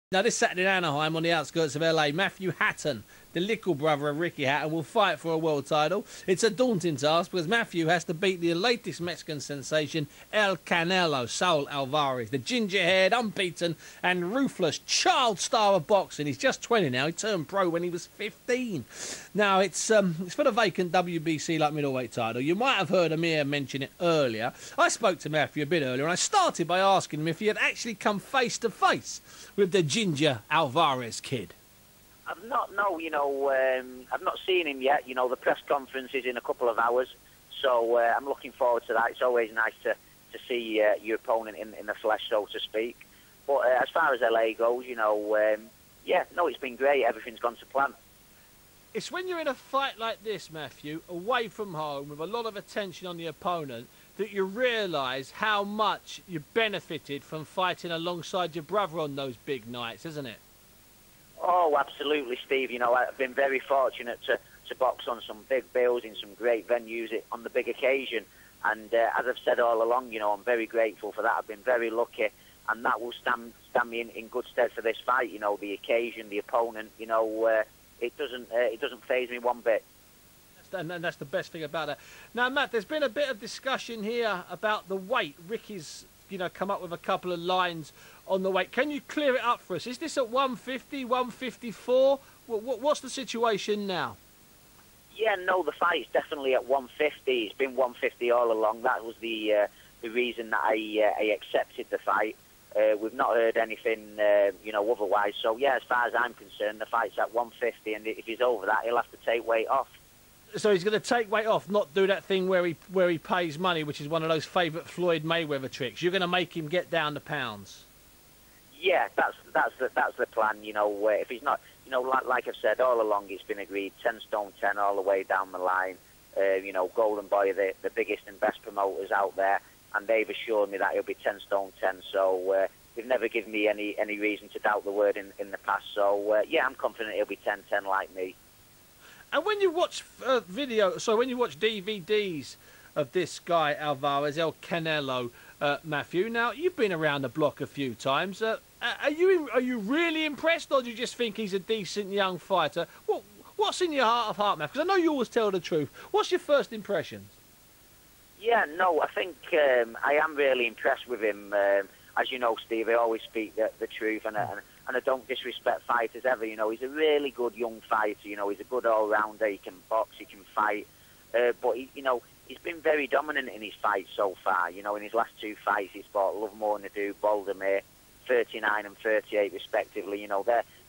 Now, this Saturday in Anaheim, on the outskirts of LA, Matthew Hatton, the little brother of Ricky Hatton, will fight for a world title. It's a daunting task because Matthew has to beat the latest Mexican sensation, El Canelo, Saul Alvarez, the ginger-haired, unbeaten and ruthless child star of boxing. He's just 20 now. He turned pro when he was 15. Now, it's for the vacant WBC light middleweight title. You might have heard Amir mention it earlier. I spoke to Matthew a bit earlier, and I started by asking him if he had actually come face-to-face with the ginger Alvarez kid. I've not, no, I've not seen him yet. The press conference is in a couple of hours, so I'm looking forward to that. It's always nice to see your opponent in the flesh, so to speak. But as far as LA goes, it's been great. Everything's gone to plan. It's when you're in a fight like this, Matthew, away from home, with a lot of attention on the opponent, that you realise how much you benefited from fighting alongside your brother on those big nights, isn't it? Oh, absolutely, Steve. I've been very fortunate to box on some big bills in some great venues on the big occasion. And as I've said all along, I'm very grateful for that. I've been very lucky, and that will stand me in good stead for this fight. The occasion, the opponent, it doesn't faze me one bit. And that's the best thing about it. Now, Matt, there's been a bit of discussion here about the weight. Ricky's, come up with a couple of lines on the weight. Can you clear it up for us? Is this at 150, 154? What's the situation now? Yeah, no, the fight's definitely at 150. It's been 150 all along. That was the reason that I accepted the fight. We've not heard anything, otherwise. So, yeah, as far as I'm concerned, the fight's at 150, and if he's over that, he'll have to take weight off. So he's going to take weight off, not do that thing where he pays money, which is one of those favourite Floyd Mayweather tricks. You're going to make him get down to pounds. Yeah, that's the plan. If he's not, like I've said all along, it's been agreed 10 stone 10 all the way down the line. Golden Boy are the biggest and best promoters out there, and they've assured me that he'll be 10 stone 10. So they've never given me any reason to doubt the word in the past. So yeah, I'm confident he'll be 10-10 like me. And when you watch when you watch DVDs of this guy Alvarez, El Canelo, Matthew, now you've been around the block a few times. Are you really impressed, or do you just think he's a decent young fighter? What's in your heart of heart, Matthew? Because I know you always tell the truth. What's your first impressions? Yeah, no, I think I am really impressed with him. As you know, Steve, I always speak the truth, and I don't disrespect fighters ever. He's a really good young fighter. He's a good all-rounder. He can box, he can fight. But, he's been very dominant in his fights so far. In his last two fights, he's fought Love More Nadu, Bouldermere, 39 and 38 respectively.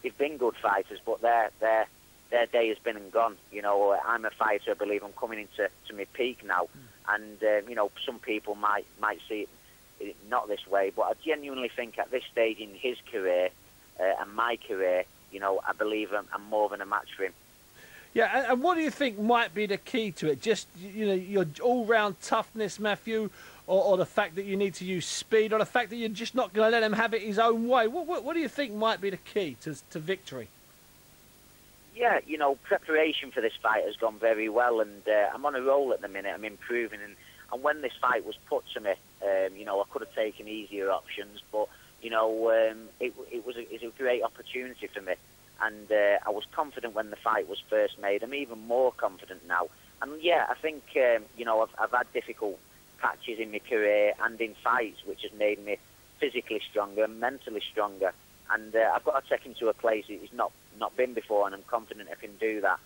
They've been good fighters, but their day has been and gone. I'm a fighter. I believe I'm coming into my peak now. And, some people might see it not this way, but I genuinely think at this stage in his career and my career, I believe I'm more than a match for him. Yeah, and what do you think might be the key to it? Just, your all-round toughness, Matthew, or the fact that you need to use speed, or the fact that you're just not going to let him have it his own way? What do you think might be the key to victory? Yeah, preparation for this fight has gone very well, and I'm on a roll at the minute. I'm improving, and when this fight was put to me, I could have taken easier options, but it was a great opportunity for me, and I was confident when the fight was first made. I'm even more confident now, and yeah, I think I've had difficult patches in my career and in fights, which has made me physically stronger and mentally stronger, and I've got to take him to a place he's not been before, and I'm confident I can do that.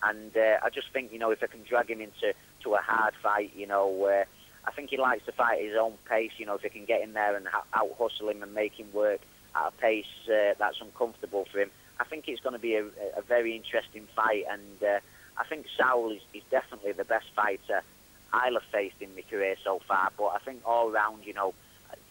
And I just think, if I can drag him into a hard fight, I think he likes to fight at his own pace. If I can get in there and out-hustle him and make him work at a pace that's uncomfortable for him, I think it's going to be a very interesting fight. And I think Saul is definitely the best fighter I'll have faced in my career so far. But I think all round,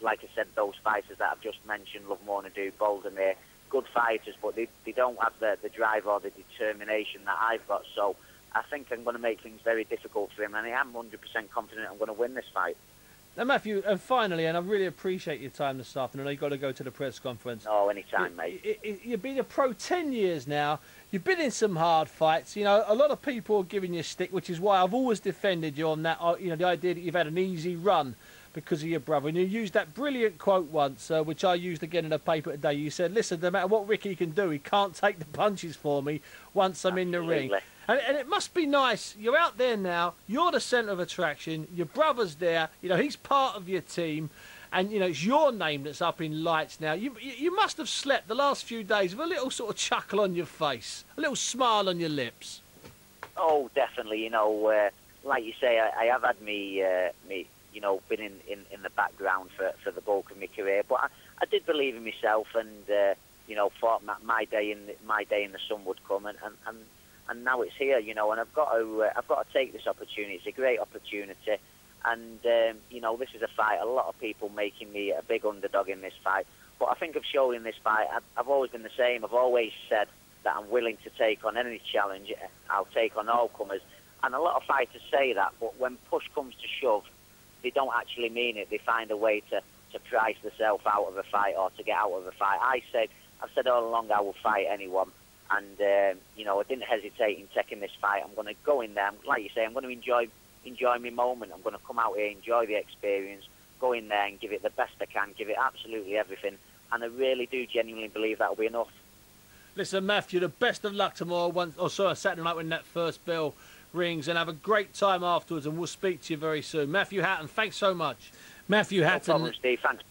like I said, those fighters that I've just mentioned, Love More Nadu, Bouldermere, good fighters, but they don't have the drive or the determination that I've got. So I think I'm going to make things very difficult for him, and I am 100% confident I'm going to win this fight. Now, Matthew, and finally, and I really appreciate your time this afternoon. You've got to go to the press conference. Oh, anytime, mate. You've been a pro 10 years now. You've been in some hard fights. A lot of people are giving you stick, which is why I've always defended you on that. The idea that you've had an easy run. because of your brother. And you used that brilliant quote once, which I used again in a paper today. You said, listen, no matter what Ricky can do, he can't take the punches for me once I'm in the ring. And it must be nice. You're out there now. You're the centre of attraction. Your brother's there. You know, he's part of your team. And, you know, it's your name that's up in lights now. You must have slept the last few days with a little sort of chuckle on your face, a little smile on your lips. Oh, definitely. You know, like you say, I have had me you know, been in the background for the bulk of my career. But I did believe in myself and, you know, thought my day in the sun would come. And now it's here, you know, and I've got to take this opportunity. It's a great opportunity. And, you know, this is a fight. A lot of people making me a big underdog in this fight. But I think I've shown in this fight, I've always been the same. I've always said that I'm willing to take on any challenge. I'll take on all comers. And a lot of fighters say that, but when push comes to shove, they don't actually mean it. They find a way to price themselves out of a fight or to get out of a fight. I've said all along I will fight anyone. And, you know, I didn't hesitate in taking this fight. I'm going to go in there. Like you say, I'm going to enjoy my moment. I'm going to come out here, enjoy the experience, go in there and give it the best I can, give it absolutely everything. And I really do genuinely believe that'll be enough. Listen, Matthew, the best of luck tomorrow, Saturday night when that first bell rings, and have a great time afterwards, and we'll speak to you very soon. Matthew Hatton, thanks so much. Matthew Hatton. No problem, Steve. Thanks.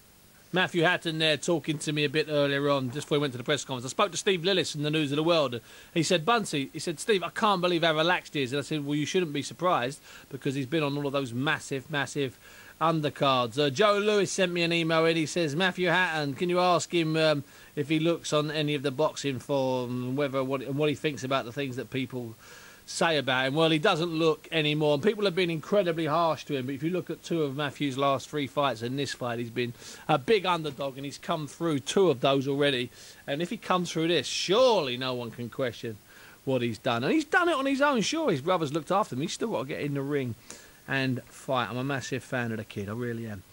Matthew Hatton there talking to me a bit earlier on, just before he went to the press conference. I spoke to Steve Lillis from the News of the World. He said, Bunty, he said, Steve, I can't believe how relaxed he is. And I said, well, you shouldn't be surprised because he's been on all of those massive, massive undercards. Joe Lewis sent me an email and he says, Matthew Hatton, can you ask him if he looks on any of the boxing forums, what he thinks about the things that people say about him? Well, he doesn't look anymore, and people have been incredibly harsh to him, but if you look at two of Matthew's last 3 fights and this fight, he's been a big underdog and he's come through 2 of those already, and if he comes through this, surely no one can question what he's done, and he's done it on his own. Sure, his brother's looked after him, he's still got to get in the ring and fight. I'm a massive fan of the kid, I really am.